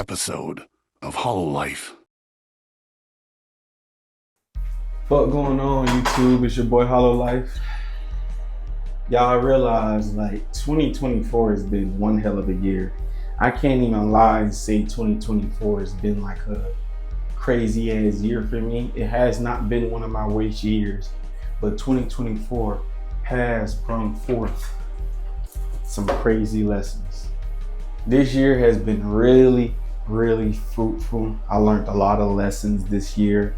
episode of Hollow Life. What going on, YouTube? It's your boy Hollow Life. Y'all realize like 2024 has been one hell of a year. I can't even lie and say 2024 has been like a crazy ass year for me. It has not been one of my worst years, but 2024 has brought forth some crazy lessons. This year has been really fruitful. I learned a lot of lessons this year.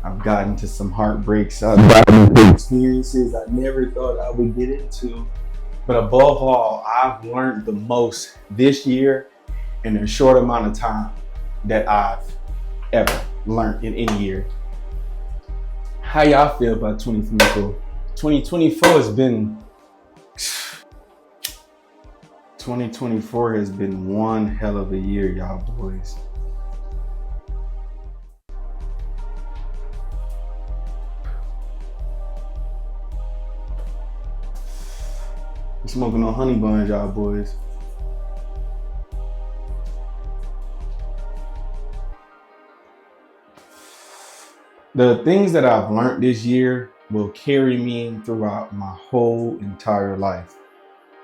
I've gotten to some heartbreaks. I've gotten into experiences I never thought I would get into. But above all, I've learned the most this year in a short amount of time that I've ever learned in any year. How y'all feel about 2024? 2024 has been 2024 has been one hell of a year, y'all boys. I'm smoking on honey buns, y'all boys. The things that I've learned this year will carry me throughout my whole entire life.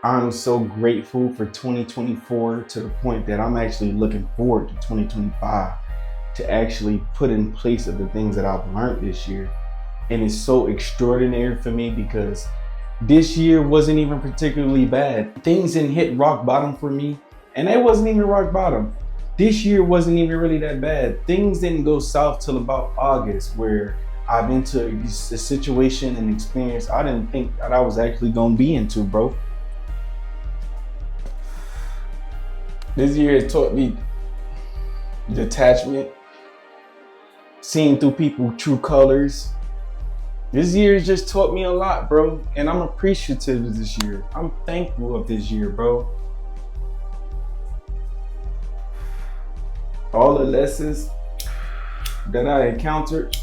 I'm so grateful for 2024 to the point that I'm actually looking forward to 2025 to actually put in place of the things that I've learned this year. And it's so extraordinary for me because this year wasn't even particularly bad. Things didn't hit rock bottom for me, and it wasn't even rock bottom. This year wasn't even really that bad. Things didn't go south till about August, where I've into a situation and experience I didn't think that I was actually gonna be into, bro. This year has taught me detachment, seeing through people's true colors. This year has just taught me a lot, bro, and I'm appreciative of this year. I'm thankful of this year, bro. All the lessons that I encountered,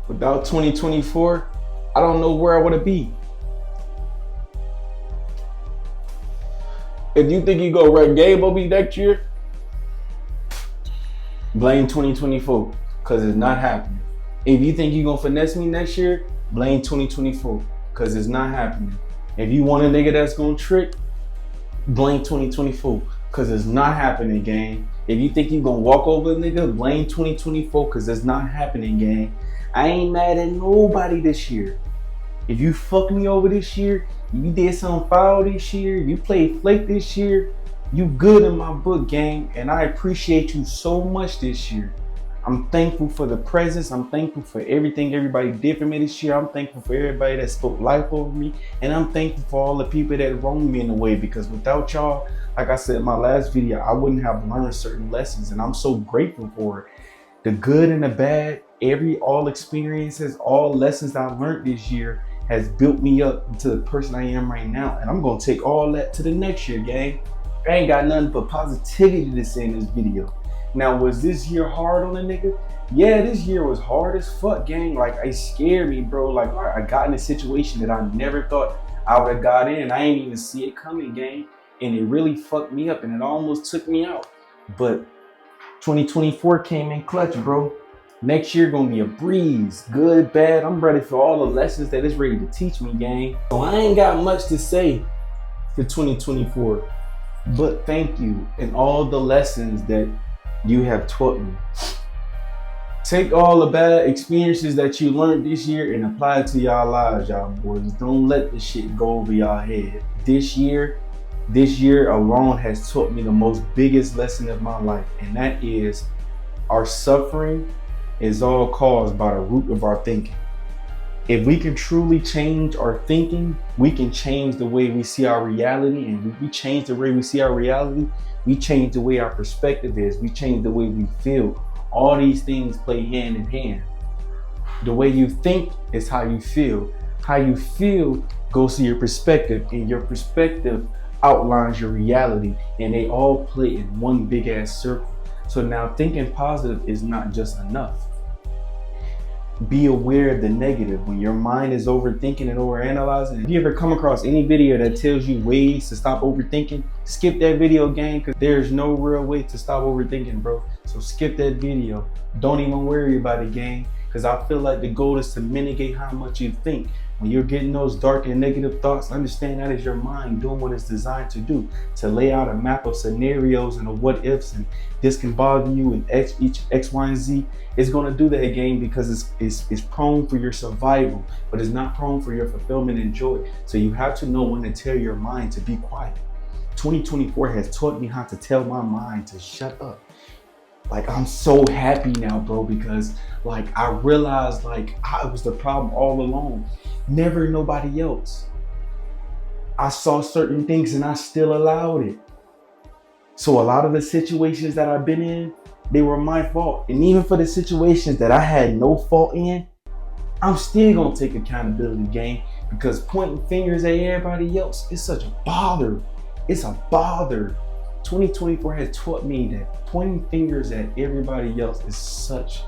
without 2024, I don't know where I would be. If you think you go wreck Gabe over next year, blame 2024, because it's not happening. If you think you're gonna finesse me next year, blame 2024, because it's not happening. If you want a nigga that's gonna trick, blame 2024, because it's not happening, gang. If you think you're gonna walk over a nigga, blame 2024, because it's not happening, gang. I ain't mad at nobody this year. If you fuck me over this year, you did some foul this year, you played flake this year, you good in my book, gang, and I appreciate you so much this year. I'm thankful for the presence. I'm thankful for everything everybody did for me this year. I'm thankful for everybody that spoke life over me. And I'm thankful for all the people that wronged me in a way, because without y'all, like I said in my last video, I wouldn't have learned certain lessons, and I'm so grateful for it. The good and the bad, all experiences, all lessons that I learned this year has built me up into the person I am right now. And I'm gonna take all that to the next year, gang. I ain't got nothing but positivity to say in this video. Now, was this year hard on a nigga? Yeah, this year was hard as fuck, gang. Like, it scared me, bro. Like, I got in a situation that I never thought I would have got in. I ain't even see it coming, gang. And it really fucked me up, and it almost took me out. But 2024 came in clutch, bro. Next year gonna be a breeze. Good, bad. I'm ready for all the lessons that it's ready to teach me, gang. So I ain't got much to say for 2024. But thank you, and all the lessons that you have taught me. Take all the bad experiences that you learned this year and apply it to y'all lives, y'all boys. Don't let this shit go over y'all head. This year alone has taught me the most biggest lesson of my life, and that is our suffering is all caused by the root of our thinking. If we can truly change our thinking, we can change the way we see our reality. And if we change the way we see our reality, we change the way our perspective is. We change the way we feel. All these things play hand in hand. The way you think is how you feel. How you feel goes to your perspective, and your perspective outlines your reality, and they all play in one big ass circle. So now thinking positive is not just enough. be aware of the negative. When your mind is overthinking and overanalyzing, if you ever come across any video that tells you ways to stop overthinking, skip that video, gang, because there's no real way to stop overthinking, bro. So skip that video. Don't even worry about it, gang, because I feel like the goal is to mitigate how much you think. When you're getting those dark and negative thoughts, understand that is your mind doing what it's designed to do, to lay out a map of scenarios and of what ifs, and this can bother you and X, Y, and Z. It's going to do that again because it's prone for your survival, but it's not prone for your fulfillment and joy. So you have to know when to tell your mind to be quiet. 2024 has taught me how to tell my mind to shut up. Like, I'm so happy now, bro, because like I realized like I was the problem all along, never nobody else. I saw certain things and I still allowed it. So a lot of the situations that I've been in, they were my fault. And even for the situations that I had no fault in, I'm still gonna take accountability, gang, because pointing fingers at everybody else is such a bother. It's a bother. 2024 has taught me that pointing fingers at everybody else is such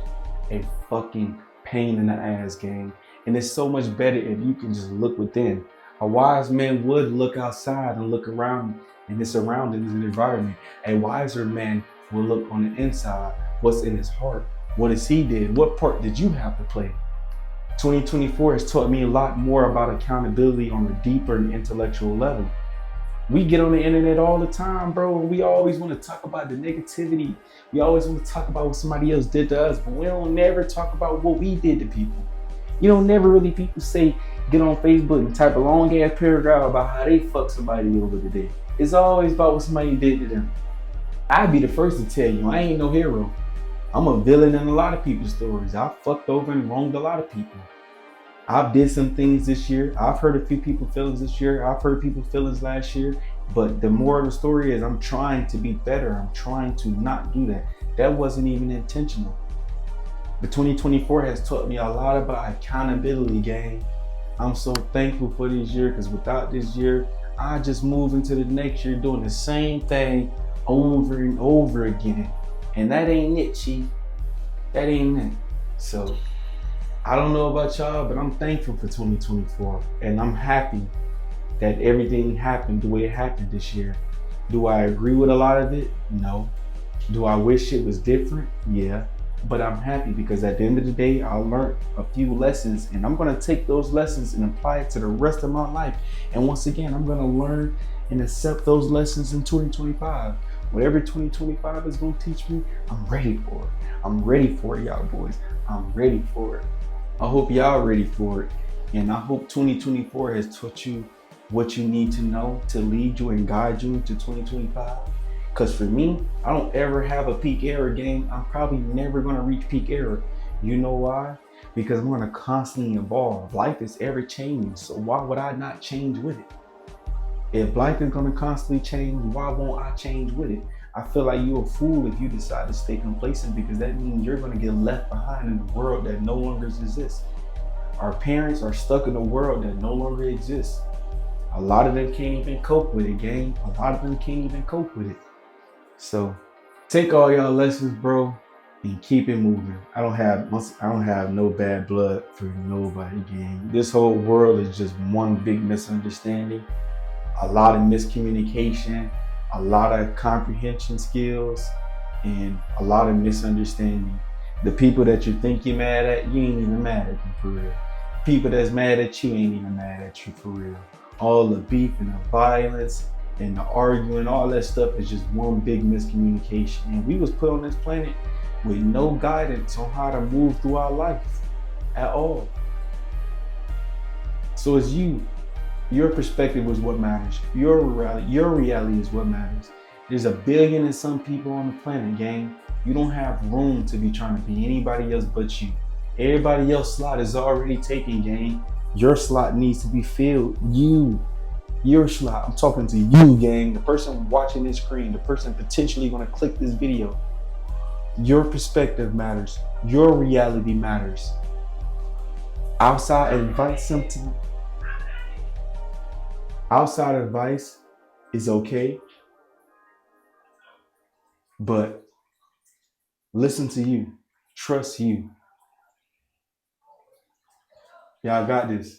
a fucking pain in the ass, gang. And it's so much better if you can just look within. A wise man would look outside and look around in his surroundings and environment. A wiser man will look on the inside, what's in his heart. What has he did? What part did you have to play? 2024 has taught me a lot more about accountability on a deeper and intellectual level. We get on the internet all the time, bro, and we always want to talk about the negativity. We always want to talk about what somebody else did to us, but we don't never talk about what we did to people. You don't never really people say, get on Facebook and type a long ass paragraph about how they fucked somebody over the day. It's always about what somebody did to them. I'd be the first to tell you, I ain't no hero. I'm a villain in a lot of people's stories. I've fucked over and wronged a lot of people. I've did some things this year. I've hurt a few people's feelings this year. I've hurt people's feelings last year. But the moral of the story is I'm trying to be better. I'm trying to not do that. That wasn't even intentional. But 2024 has taught me a lot about accountability, gang. I'm so thankful for this year, because without this year, I just move into the next year doing the same thing over and over again. And that ain't it, Chief. That ain't it. So I don't know about y'all, but I'm thankful for 2024. And I'm happy that everything happened the way it happened this year. Do I agree with a lot of it? No. Do I wish it was different? Yeah. But I'm happy because at the end of the day, I learned a few lessons, and I'm going to take those lessons and apply it to the rest of my life. And once again, I'm going to learn and accept those lessons in 2025. Whatever 2025 is going to teach me, I'm ready for it. I'm ready for it, y'all boys. I'm ready for it. I hope y'all ready for it. And I hope 2024 has taught you what you need to know to lead you and guide you into 2025. Because for me, I don't ever have a peak error, gang. I'm probably never going to reach peak error. You know why? Because I'm going to constantly evolve. Life is ever changing. So why would I not change with it? If life is going to constantly change, why won't I change with it? I feel like you're a fool if you decide to stay complacent, because that means you're going to get left behind in a world that no longer exists. Our parents are stuck in a world that no longer exists. A lot of them can't even cope with it, gang. A lot of them can't even cope with it. So take all y'all lessons, bro, and keep it moving. I don't have no bad blood for nobody, gang. This whole world is just one big misunderstanding, a lot of miscommunication, a lot of comprehension skills, and a lot of misunderstanding. The people that you think you're mad at, you ain't even mad at them for real. People that's mad at you ain't even mad at you for real. All the beef and the violence and the arguing, all that stuff is just one big miscommunication. And we was put on this planet with no guidance on how to move through our life at all. So it's you. Your perspective is what matters. Your reality is what matters. There's a billion and some people on the planet, gang. You don't have room to be trying to be anybody else but you. Everybody else's slot is already taken, gang. Your slot needs to be filled. Your slot. I'm talking to you, gang. The person watching this screen, the person potentially going to click this video. Your perspective matters. Your reality matters. Outside advice is okay, but listen to you. Trust you. Y'all got this.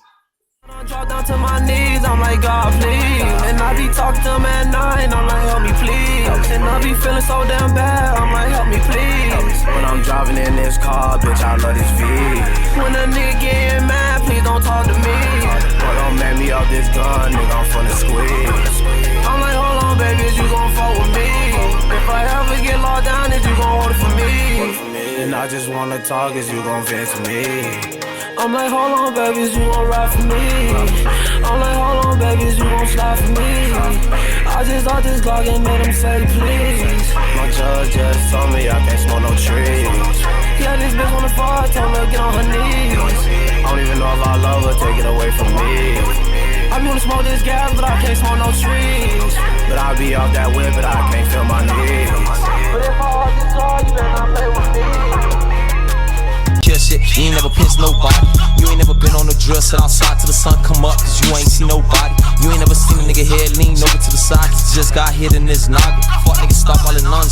I drop down to my knees, I'm like, God, please. And I be talking to him at night, I'm like, help me, please. And I be feeling so damn bad, I'm like, help me, please. When I'm driving in this car, bitch, I love this V. When a nigga getting mad, please don't talk to me. But don't make me off this gun, nigga, I'm finna squeeze. I'm like, hold on, baby, is you gon' fuck with me? If I ever get locked down, is you gon' hold it for me? And I just wanna talk, is you gon' vent to me? I'm like, hold on, babies, you gon' ride for me. I'm like, hold on, babies, you gon' slide for me. I just thought this Glock and made him say please. My judge just told me I can't smoke no trees. Yeah, this bitch wanna fight, told her get on her knees. I don't even know if I love her, take it away from me. I be wanna smoke this gas, but I can't smoke no trees. But I be off that whip, but I can't feel my knees. But if I hold this car, you better not play with me. Kill shit, you ain't never pissed nobody. You ain't never been on the drill, sit outside till the sun come up, cause you ain't seen nobody. You ain't never seen a nigga head lean over to the side, cause he just got hit in his noggin. Fuck niggas stop all the nuns.